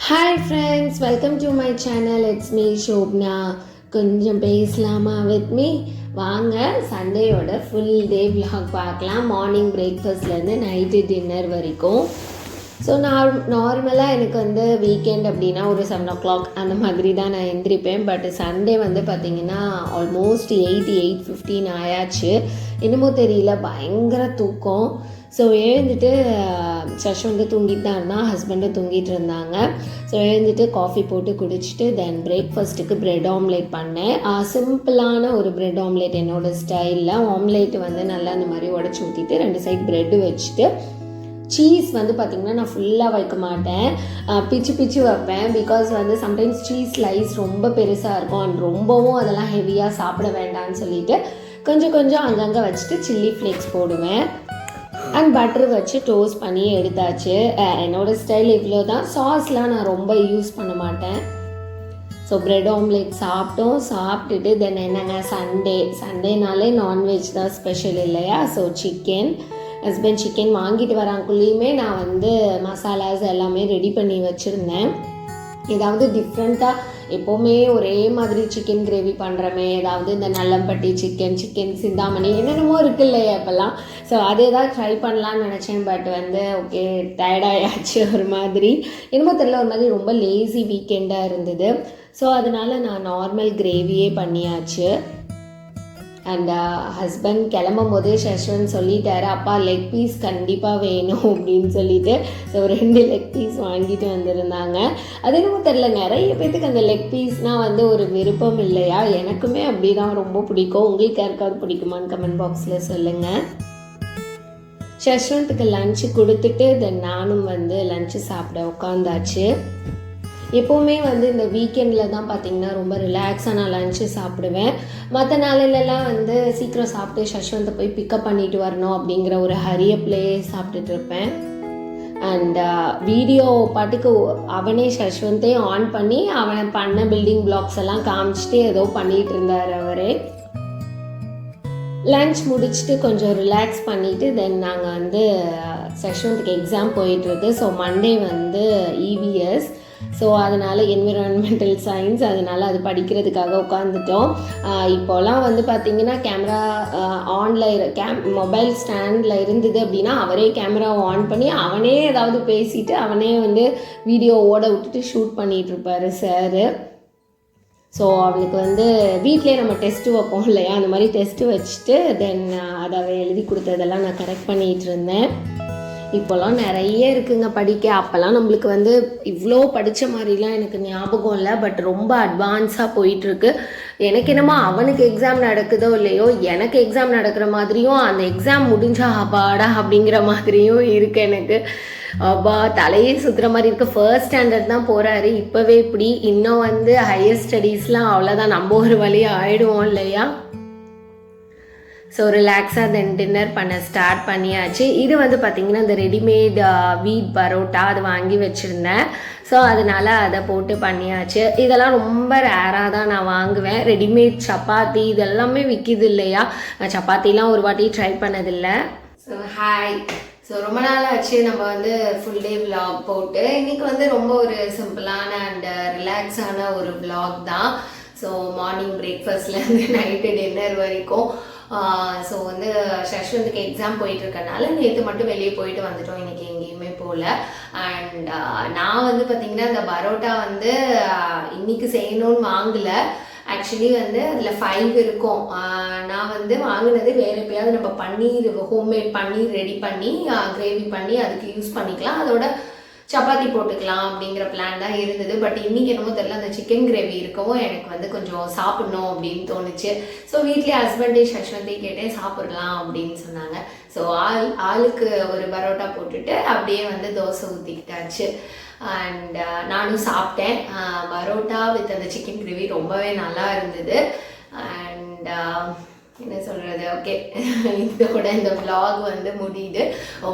Hi friends, welcome to my channel. It's me Shobna. கொஞ்சம் பேசலாமா with me? வாங்க சண்டேயோட full day vlog பார்க்கலாம். Morning பிரேக்ஃபாஸ்ட்லேருந்து night dinner வரைக்கும். So நார்மலாக எனக்கு வந்து வீக்கெண்ட் அப்படின்னா ஒரு 7 o'clock அந்த மாதிரி தான் நான் எந்திரிப்பேன். பட் சண்டே வந்து பார்த்திங்கன்னா ஆல்மோஸ்ட் 8:15 ஆயாச்சு. என்னமோ தெரியல, பயங்கர தூக்கம். ஸோ எழுந்துட்டு சஷ் வந்து தூங்கிட்டு தான் இருந்தான், ஹஸ்பண்டும் தூங்கிட்டு இருந்தாங்க. ஸோ எழுந்துட்டு காஃபி போட்டு குடிச்சிட்டு தென் பிரேக்ஃபாஸ்ட்டுக்கு ப்ரெட் ஆம்லேட் பண்ணேன். சிம்பிளான ஒரு ப்ரெட் ஆம்லேட் என்னோடய ஸ்டைலில். ஆம்லேட் வந்து நல்லா அந்த மாதிரி உடச்சி ஊற்றிட்டு 2 சைட் ப்ரெட்டு வச்சுட்டு சீஸ் வந்து பார்த்திங்கன்னா நான் ஃபுல்லாக வைக்க மாட்டேன், பிச்சு வைப்பேன். பிகாஸ் வந்து சம்டைம்ஸ் சீஸ் ஸ்லைஸ் ரொம்ப பெருசாக இருக்கும் அண்ட் ரொம்பவும் அதெல்லாம் ஹெவியாக சாப்பிட வேண்டாம்னு சொல்லிவிட்டு கொஞ்சம் அங்கங்கே வச்சுட்டு சில்லி ஃப்ளேக்ஸ் போடுவேன் அண்ட் பட்டர் வச்சு டோஸ்ட் பண்ணி எடுத்தாச்சு. என்னோடய ஸ்டைல் இவ்வளோ தான். சாஸ்லாம் நான் ரொம்ப யூஸ் பண்ண மாட்டேன். ஸோ ப்ரெட் ஆம்லேட் சாப்பிட்டுட்டு தென் என்னங்க சண்டேனாலே நான்வெஜ் தான் ஸ்பெஷல் இல்லையா? ஸோ ஹஸ்பண்ட் சிக்கன் வாங்கிட்டு வராங்குள்ளேயுமே நான் வந்து மசாலாஸ் எல்லாமே ரெடி பண்ணி வச்சுருந்தேன். ஏதாவது டிஃப்ரெண்ட்டாக எப்போவுமே ஒரே மாதிரி சிக்கன் கிரேவி பண்ணுறமே, ஏதாவது இந்த நல்லம்பட்டி சிக்கன் சிந்தாமணி என்னென்னமோ இருக்குது இல்லையா இப்போல்லாம். ஸோ அதே தான் ட்ரை பண்ணலான்னு நினச்சேன். பட் வந்து ஓகே டயர்டாயாச்சு ஒரு மாதிரி. என்னமோ தெரியல, ஒரு மாதிரி ரொம்ப லேசி வீக்கெண்டாக இருந்தது. ஸோ அதனால் நான் நார்மல் கிரேவியே பண்ணியாச்சு. அண்ட் ஹஸ்பண்ட் கிளம்பும் போதே ஷஷ்வந்த் சொல்லிட்டாரு, அப்பா லெக் பீஸ் கண்டிப்பாக வேணும் அப்படின்னு சொல்லிட்டு. ஸோ 2 லெக் பீஸ் வாங்கிட்டு வந்திருந்தாங்க. அது என்னமோ தெரில, நிறைய பேத்துக்கு அந்த லெக் பீஸ்னால் வந்து ஒரு விருப்பம் இல்லையா? எனக்குமே அப்படி தான் ரொம்ப பிடிக்கும். உங்களுக்கு யாருக்காவது பிடிக்குமான்னு கமெண்ட் பாக்ஸில் சொல்லுங்கள். ஷஷ்வந்த்துக்கு லஞ்சு கொடுத்துட்டு தென் நானும் வந்து லஞ்சு சாப்பிட உட்காந்தாச்சு. எப்போவுமே வந்து இந்த வீக்கெண்டில் தான் பார்த்திங்கன்னா ரொம்ப ரிலாக்ஸாக நான் லஞ்சு சாப்பிடுவேன். மற்ற நாளிலெல்லாம் வந்து சீக்கிரம் சாப்பிட்டு ஷஷ்வந்தை போய் பிக்கப் பண்ணிட்டு வரணும் அப்படிங்கிற ஒரு ஹரியப்லேயே சாப்பிட்டுட்டு இருப்பேன். அண்ட் வீடியோ பாட்டுக்கு அவனே ஷஷ்வந்தே ஆன் பண்ணி அவனை பண்ண பில்டிங் பிளாக்ஸ் எல்லாம் காமிச்சிட்டு ஏதோ பண்ணிகிட்டு இருந்தார் அவரே. லன்ச் முடிச்சுட்டு கொஞ்சம் ரிலாக்ஸ் பண்ணிவிட்டு தென் நாங்கள் வந்து ஷஷ்வந்த்க்கு எக்ஸாம் போயிட்டுருக்கு. ஸோ மண்டே வந்து இவிஎஸ். ஸோ அதனால் என்விரான்மெண்டல் சயின்ஸ், அதனால் அது படிக்கிறதுக்காக உட்காந்துட்டோம். இப்போலாம் வந்து பார்த்திங்கன்னா கேமரா மொபைல் ஸ்டாண்டில் இருந்தது அப்படின்னா அவரே கேமராவை ஆன் பண்ணி அவனே ஏதாவது பேசிட்டு அவனே வந்து வீடியோ ஓட விட்டுட்டு ஷூட் பண்ணிகிட்ருப்பார் சார். ஸோ அவனுக்கு வந்து வீட்டிலே நம்ம டெஸ்ட்டு வைப்போம் இல்லையா, அந்த மாதிரி டெஸ்ட்டு வச்சுட்டு தென் அதை எழுதி கொடுத்ததெல்லாம் நான் கரெக்ட் பண்ணிகிட்டு இருந்தேன். இப்போல்லாம் நிறைய இருக்குங்க படிக்க. அப்போல்லாம் நம்மளுக்கு வந்து இவ்வளோ படித்த மாதிரிலாம் எனக்கு ஞாபகம் இல்லை. பட் ரொம்ப அட்வான்ஸாக போயிட்டுருக்கு. எனக்கு என்னமோ அவனுக்கு எக்ஸாம் நடக்குதோ இல்லையோ, எனக்கு எக்ஸாம் நடக்கிற மாதிரியும் அந்த எக்ஸாம் முடிஞ்சா அப்பாடா அப்படிங்கிற மாதிரியும் இருக்குது எனக்கு. அப்பா தலையே சுற்றுற மாதிரி இருக்குது. ஃபர்ஸ்ட் ஸ்டாண்டர்ட் தான் போகிறாரு இப்போவே இப்படி. இன்னும் வந்து ஹையர் ஸ்டடீஸ்லாம் அவ்வளோதான், நம்ம ஒரு வழியாக ஆகிடுவோம் இல்லையா? ஸோ ரிலாக்ஸாக தென் டின்னர் பண்ண ஸ்டார்ட் பண்ணியாச்சு. இது வந்து பார்த்திங்கன்னா இந்த ரெடிமேட் வீட் பரோட்டா அது வாங்கி வச்சுருந்தேன். ஸோ அதனால் அதை போட்டு பண்ணியாச்சு. இதெல்லாம் ரொம்ப ரேராக தான் நான் வாங்குவேன். ரெடிமேட் சப்பாத்தி இதெல்லாமே விற்கிது இல்லையா? நான் சப்பாத்திலாம் ஒரு வாட்டி ட்ரை பண்ணதில்லை. So hi. ஸோ ரொம்ப நாள் ஆச்சு நம்ம வந்து ஃபுல் டே விலாக் போட்டு. இன்றைக்கி வந்து ரொம்ப ஒரு சிம்பிளான அண்ட் ரிலாக்ஸான ஒரு விலாக் தான். ஸோ மார்னிங் பிரேக்ஃபாஸ்ட்லேருந்து நைட்டு டின்னர் வரைக்கும். ஸோ வந்து ஷஷ்வந்துக்கு எக்ஸாம் போயிட்டுருக்கனால நேற்று மட்டும் வெளியே போயிட்டு வந்துட்டோம், இன்றைக்கி எங்கேயுமே போகல. அண்ட் நான் வந்து பார்த்திங்கன்னா இந்த பரோட்டா வந்து இன்றைக்கி செய்யணும்னு வாங்கலை. ஆக்சுவலி வந்து அதில் 5 இருக்கும். நான் வந்து வாங்கினது வேறு எப்பயாவது நம்ம பன்னீர் ஹோம்மேட் பன்னீர் ரெடி பண்ணி கிரேவி பண்ணி அதுக்கு யூஸ் பண்ணிக்கலாம், அதோட சப்பாத்தி போட்டுக்கலாம் அப்படிங்கிற பிளான் தான் இருந்தது. பட் இன்றைக்கி என்னமோ தெரியல, அந்த சிக்கன் கிரேவி இருக்கவும் எனக்கு வந்து கொஞ்சம் சாப்பிட்ணும் அப்படின்னு தோணுச்சு. ஸோ வீட்லேயே ஹஸ்பண்டே ஷஷ்வந்தே கேட்டேன் சாப்பிட்லாம் அப்படின்னு சொன்னாங்க. ஸோ ஆளுக்கு ஒரு பரோட்டா போட்டுட்டு அப்படியே வந்து தோசை ஊற்றிக்கிட்டாச்சு. அண்ட் நானும் சாப்பிட்டேன். பரோட்டா வித் அந்த சிக்கன் கிரேவி ரொம்பவே நல்லா இருந்தது. அண்ட் என்ன சொல்கிறது, ஓகே, இதோட இந்த vlog வந்து முடியுது.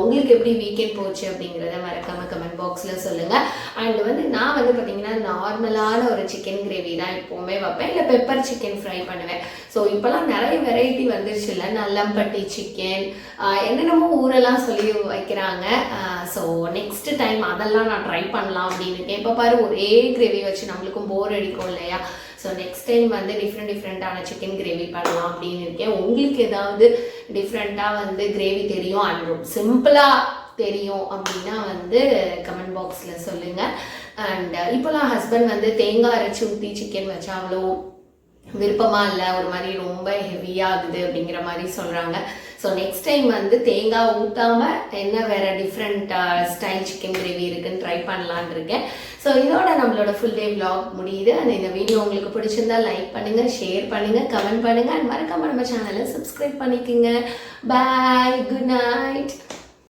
உங்களுக்கு எப்படி வீக்கெண்ட் போச்சு அப்படிங்கிறத மறக்காமல் கமெண்ட் பாக்ஸில் சொல்லுங்கள். அண்ட் வந்து நான் வந்து பார்த்திங்கன்னா நார்மலான ஒரு சிக்கன் கிரேவி தான் எப்போவுமே வைப்பேன், இல்லை பெப்பர் சிக்கன் ஃப்ரை பண்ணுவேன். ஸோ இப்போலாம் நிறைய வெரைட்டி வந்துருச்சு இல்லை, நல்லம்பட்டி சிக்கன் என்னென்னமோ ஊரெல்லாம் சொல்லி வைக்கிறாங்க. ஸோ நெக்ஸ்ட் டைம் அதெல்லாம் நான் ட்ரை பண்ணலாம் அப்படின்னு இருக்கேன். இப்போ பாரு ஒரே கிரேவி வச்சு நம்மளுக்கும் போர் அடிக்கும் இல்லையா? ஸோ நெக்ஸ்ட் டைம் வந்து டிஃப்ரெண்ட்டான சிக்கன் கிரேவி பண்ணலாம் அப்படின்னு இருக்கேன். உங்களுக்கு ஏதாவது டிஃப்ரெண்ட்டாக வந்து கிரேவி தெரியும் அண்ட் சிம்பிளாக தெரியும் அப்படின்னா வந்து கமெண்ட் பாக்ஸில் சொல்லுங்கள். அண்ட் இப்போலாம் ஹஸ்பண்ட் வந்து தேங்காய் அரைச்சி ஊற்றி சிக்கன் வச்சா அவ்வளோ விருப்பமாக இல்லை, ஒரு மாதிரி ரொம்ப ஹெவியாகுது அப்படிங்கிற மாதிரி சொல்கிறாங்க. ஸோ நெக்ஸ்ட் டைம் வந்து தேங்காய் ஊற்றாமல் என்ன வேறு டிஃப்ரெண்ட் ஸ்டைல் சிக்கன் கிரேவி இருக்குன்னு ட்ரை பண்ணலான் இருக்கேன். ஸோ இதோட நம்மளோட ஃபுல் டே vlog முடியுது. அண்ட் இந்த வீடியோ உங்களுக்கு பிடிச்சிருந்தா லைக் பண்ணுங்கள், ஷேர் பண்ணுங்கள், கமெண்ட் பண்ணுங்கள், அண்ட் மறக்காம நம்ம சேனலை சப்ஸ்கிரைப் பண்ணிக்கோங்க. பாய், குட் நைட்.